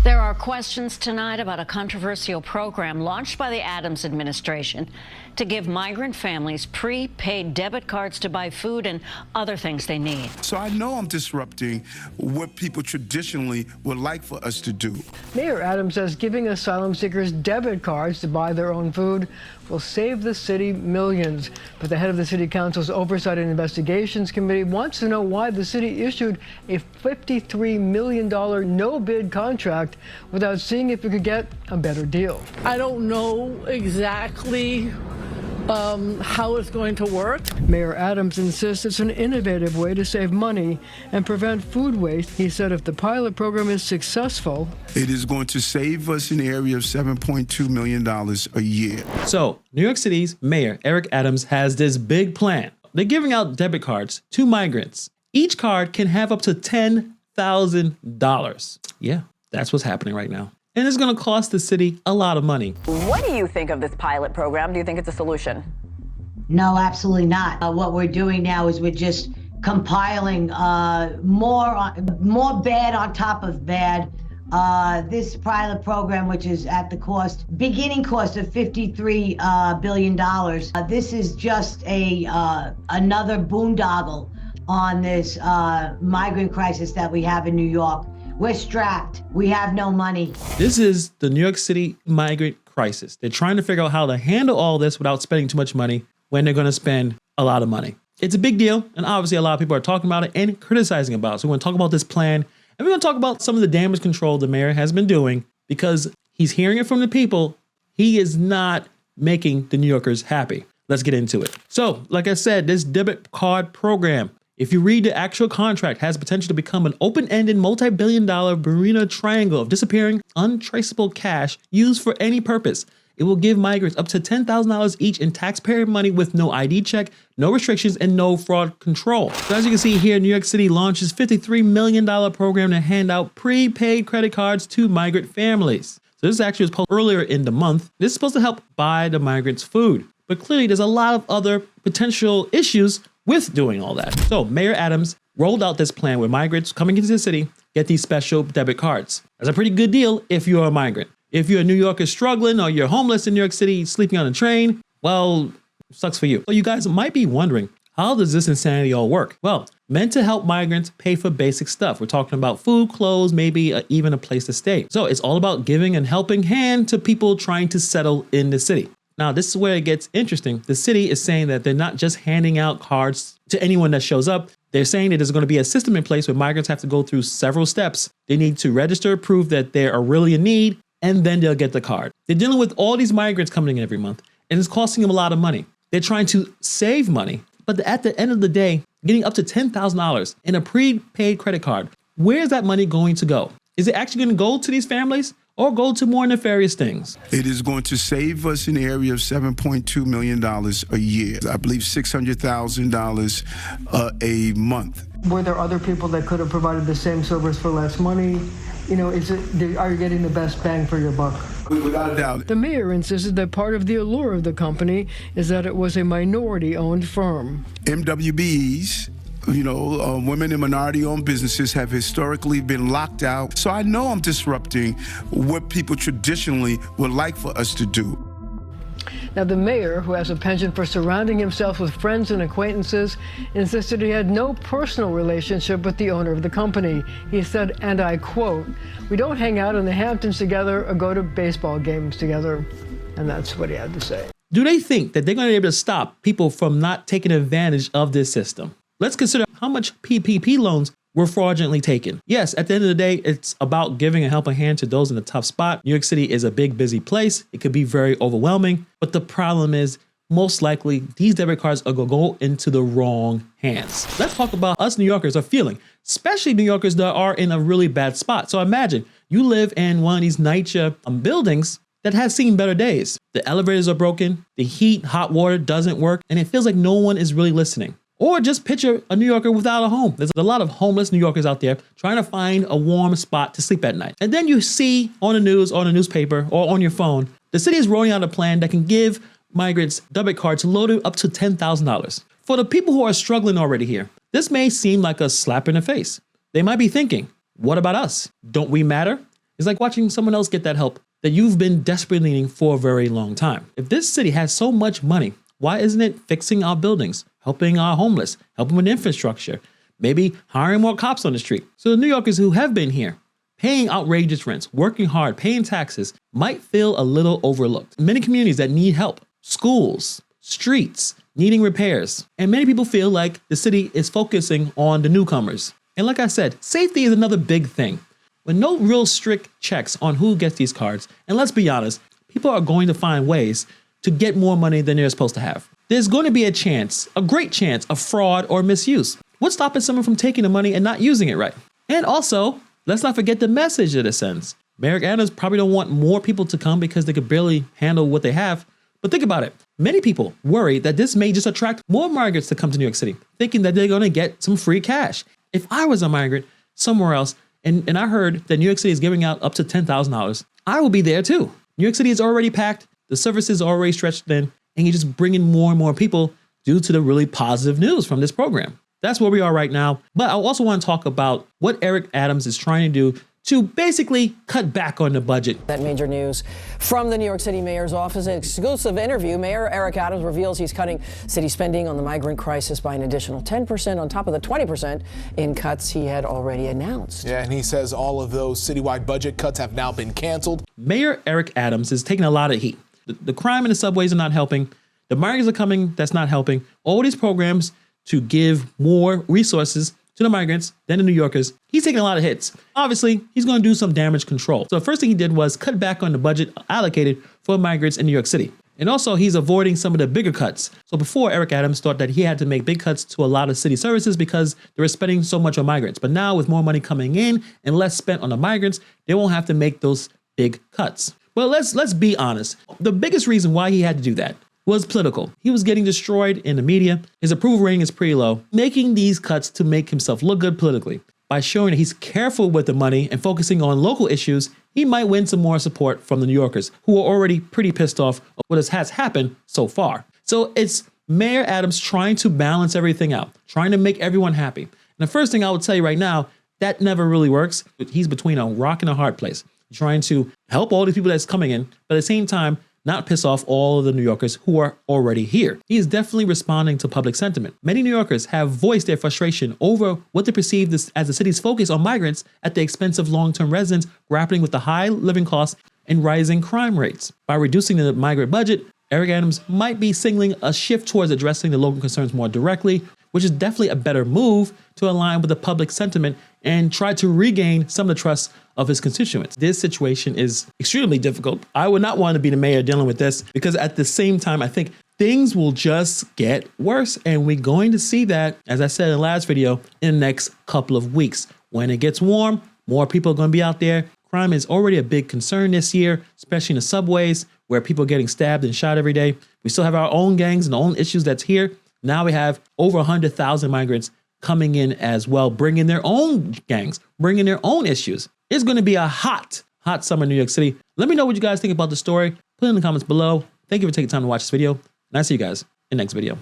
There are questions tonight about a controversial program launched by the Adams administration to give migrant families prepaid debit cards to buy food and other things they need. So I know I'm disrupting what people traditionally would like for us to do. Mayor Adams says giving asylum seekers debit cards to buy their own food will save the city millions. But the head of the City Council's Oversight and Investigations Committee wants to know why the city issued a $53 million no-bid contract without seeing if it could get a better deal. I don't know exactly how it's going to work. Mayor Adams insists it's an innovative way to save money and prevent food waste. He said if the pilot program is successful, it is going to save us in the area of $7.2 million a year. So New York City's Mayor Eric Adams has this big plan. They're giving out debit cards to migrants. Each card can have up to $10,000. Yeah, that's what's happening right now. And it's going to cost the city a lot of money. What do you think of this pilot program? Do you think it's a solution? No, absolutely not. What we're doing now is we're just compiling more bad on top of bad. This pilot program, which is at the beginning cost of $53 billion, this is just another boondoggle on this migrant crisis that we have in New York. We're strapped. We have no money. This is the New York City migrant crisis. They're trying to figure out how to handle all this without spending too much money when they're going to spend a lot of money. It's a big deal, and obviously a lot of people are talking about it and criticizing about it. So we're going to talk about this plan, and we're going to talk about some of the damage control the mayor has been doing because he's hearing it from the people. He is not making the New Yorkers happy. Let's get into it. So, like I said, this debit card program, if you read the actual contract, has potential to become an open-ended multi-billion-dollar Bermuda Triangle of disappearing, untraceable cash used for any purpose. It will give migrants up to $10,000 each in taxpayer money with no ID check, no restrictions, and no fraud control. So as you can see here, New York City launches $53 million program to hand out prepaid credit cards to migrant families. So this actually was posted earlier in the month. This is supposed to help buy the migrants food. But clearly there's a lot of other potential issues with doing all that. So Mayor Adams rolled out this plan where migrants coming into the city get these special debit cards. That's a pretty good deal if you're a migrant. If you're a New Yorker struggling or you're homeless in New York City sleeping on a train, well, sucks for you. So you guys might be wondering, how does this insanity all work? Well, meant to help migrants pay for basic stuff. We're talking about food, clothes, maybe even a place to stay. So it's all about giving a helping hand to people trying to settle in the city. Now, this is where it gets interesting. The city is saying that they're not just handing out cards to anyone that shows up. They're saying that there's going to be a system in place where migrants have to go through several steps. They need to register, prove that they are really in need, and then they'll get the card. They're dealing with all these migrants coming in every month, and it's costing them a lot of money. They're trying to save money, but at the end of the day, getting up to $10,000 in a prepaid credit card, where is that money going to go? Is it actually going to go to these families? Or go to more nefarious things? It is going to save us in the area of $7.2 million a year. I believe $600,000 a month. Were there other people that could have provided the same service for less money? You know, are you getting the best bang for your buck? Without a doubt. The mayor insisted that part of the allure of the company is that it was a minority-owned firm. MWBs, women and minority-owned businesses have historically been locked out. So I know I'm disrupting what people traditionally would like for us to do. Now, the mayor, who has a penchant for surrounding himself with friends and acquaintances, insisted he had no personal relationship with the owner of the company. He said, and I quote, "We don't hang out in the Hamptons together or go to baseball games together." And that's what he had to say. Do they think that they're going to be able to stop people from not taking advantage of this system? Let's consider how much PPP loans were fraudulently taken. Yes, at the end of the day, it's about giving a helping hand to those in a tough spot. New York City is a big, busy place. It could be very overwhelming. But the problem is, most likely, these debit cards are going to go into the wrong hands. Let's talk about us New Yorkers are feeling, especially New Yorkers that are in a really bad spot. So imagine you live in one of these NYC buildings that has seen better days. The elevators are broken, the hot water doesn't work, and it feels like no one is really listening. Or just picture a New Yorker without a home. There's a lot of homeless New Yorkers out there trying to find a warm spot to sleep at night. And then you see on the news, on a newspaper, or on your phone, the city is rolling out a plan that can give migrants debit cards loaded up to $10,000. For the people who are struggling already here, this may seem like a slap in the face. They might be thinking, what about us? Don't we matter? It's like watching someone else get that help that you've been desperately needing for a very long time. If this city has so much money, why isn't it fixing our buildings, helping our homeless, helping with infrastructure, maybe hiring more cops on the street? So the New Yorkers who have been here, paying outrageous rents, working hard, paying taxes, might feel a little overlooked. Many communities that need help, schools, streets, needing repairs. And many people feel like the city is focusing on the newcomers. And like I said, safety is another big thing. With no real strict checks on who gets these cards, and let's be honest, people are going to find ways to get more money than they're supposed to have. There's going to be a great chance of fraud or misuse. What's stopping someone from taking the money and not using it right? And also, let's not forget the message that it sends. Mayor Adams probably don't want more people to come because they could barely handle what they have. But think about it. Many people worry that this may just attract more migrants to come to New York City, thinking that they're going to get some free cash. If I was a migrant somewhere else, and I heard that New York City is giving out up to $10,000, I will be there too. New York City is already packed. The services are already stretched thin, and you're just bringing more and more people due to the really positive news from this program. That's where we are right now. But I also want to talk about what Eric Adams is trying to do to basically cut back on the budget. That major news from the New York City mayor's office. An exclusive interview. Mayor Eric Adams reveals he's cutting city spending on the migrant crisis by an additional 10% on top of the 20% in cuts he had already announced. Yeah, and he says all of those citywide budget cuts have now been canceled. Mayor Eric Adams is taking a lot of heat. The crime in the subways are not helping. The migrants are coming. That's not helping. All these programs to give more resources to the migrants than the New Yorkers, he's taking a lot of hits. Obviously, he's going to do some damage control. So the first thing he did was cut back on the budget allocated for migrants in New York City. And also, he's avoiding some of the bigger cuts. So before, Eric Adams thought that he had to make big cuts to a lot of city services because they were spending so much on migrants. But now, with more money coming in and less spent on the migrants, they won't have to make those big cuts. Well, let's be honest. The biggest reason why he had to do that was political. He was getting destroyed in the media. His approval rating is pretty low, making these cuts to make himself look good politically. By showing that he's careful with the money and focusing on local issues, he might win some more support from the New Yorkers, who are already pretty pissed off of what has happened so far. So it's Mayor Adams trying to balance everything out, trying to make everyone happy. And the first thing I would tell you right now, that never really works. He's between a rock and a hard place, trying to help all these people that's coming in, but at the same time, not piss off all of the New Yorkers who are already here. He is definitely responding to public sentiment. Many New Yorkers have voiced their frustration over what they perceive as the city's focus on migrants at the expense of long-term residents grappling with the high living costs and rising crime rates. By reducing the migrant budget, Eric Adams might be signaling a shift towards addressing the local concerns more directly, which is definitely a better move to align with the public sentiment and try to regain some of the trust of his constituents. This situation is extremely difficult. I would not want to be the mayor dealing with this because at the same time, I think things will just get worse. And we're going to see that, as I said in the last video, in the next couple of weeks. When it gets warm, more people are going to be out there. Crime is already a big concern this year, especially in the subways where people are getting stabbed and shot every day. We still have our own gangs and own issues that's here. Now we have over 100,000 migrants coming in as well, bringing their own gangs, bringing their own issues. It's going to be a hot summer in New York City. Let me know what you guys think about the story. Put it in the comments below. Thank you for taking time to watch this video, and I'll see you guys in the next video.